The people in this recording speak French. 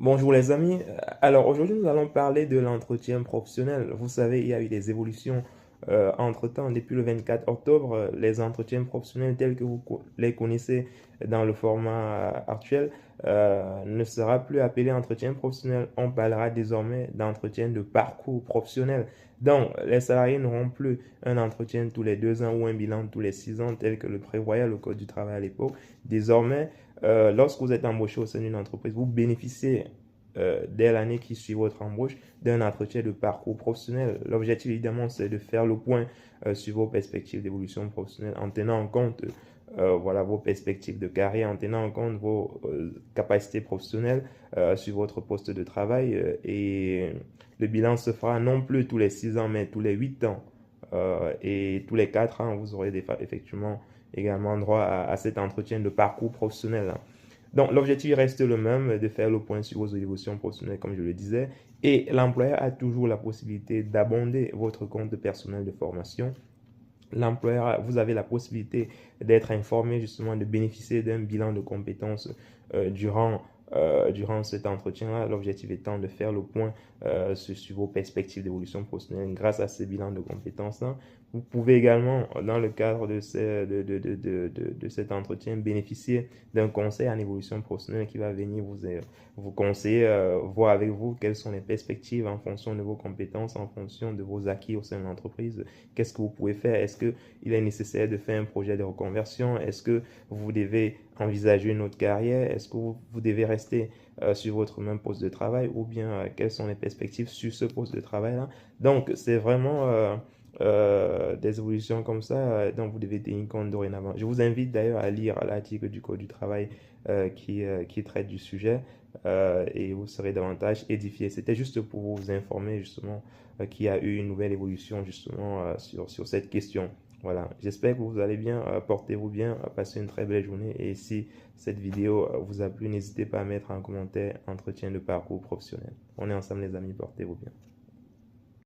Bonjour les amis. Alors aujourd'hui nous allons parler de l'entretien professionnel. Vous savez, il y a eu des évolutions entre-temps. Depuis le 24 octobre, les entretiens professionnels tels que vous les connaissez dans le format actuel ne sera plus appelé entretien professionnel. On parlera désormais d'entretien de parcours professionnel. Donc les salariés n'auront plus un entretien tous les 2 ans ou un bilan tous les 6 ans tel que le prévoyait le Code du travail à l'époque. Désormais, lorsque vous êtes embauché au sein d'une entreprise, vous bénéficiez dès l'année qui suit votre embauche d'un entretien de parcours professionnel. L'objectif évidemment c'est de faire le point sur vos perspectives d'évolution professionnelle en tenant en compte voilà, vos perspectives de carrière, en tenant en compte vos capacités professionnelles sur votre poste de travail et le bilan se fera non plus tous les 6 ans mais tous les 8 ans et tous les 4 ans vous aurez effectivement également droit à cet entretien de parcours professionnel. Donc, l'objectif reste le même, de faire le point sur vos évolutions professionnelles, comme je le disais. Et l'employeur a toujours la possibilité d'abonder votre compte personnel de formation. L'employeur, vous avez la possibilité d'être informé, justement, de bénéficier d'un bilan de compétences durant cet entretien-là. L'objectif étant de faire le point sur vos perspectives d'évolution professionnelle grâce à ces bilans de compétences-là. Vous pouvez également, dans le cadre de cet entretien, bénéficier d'un conseil en évolution professionnelle qui va venir vous conseiller, voir avec vous quelles sont les perspectives en fonction de vos compétences, en fonction de vos acquis au sein de l'entreprise. Qu'est-ce que vous pouvez faire? Est-ce qu'il est nécessaire de faire un projet de reconversion? Est-ce que vous devez envisager une autre carrière? Est-ce que vous devez rester sur votre même poste de travail ou bien quelles sont les perspectives sur ce poste de travail-là? Donc, c'est vraiment des évolutions comme ça dont vous devez tenir compte dorénavant. Je vous invite d'ailleurs à lire l'article du Code du travail qui traite du sujet et vous serez davantage édifié. C'était juste pour vous informer justement qu'il y a eu une nouvelle évolution justement sur cette question. Voilà, j'espère que vous allez bien, portez-vous bien, passez une très belle journée et si cette vidéo vous a plu, n'hésitez pas à mettre en commentaire entretien de parcours professionnel. On est ensemble les amis, portez-vous bien.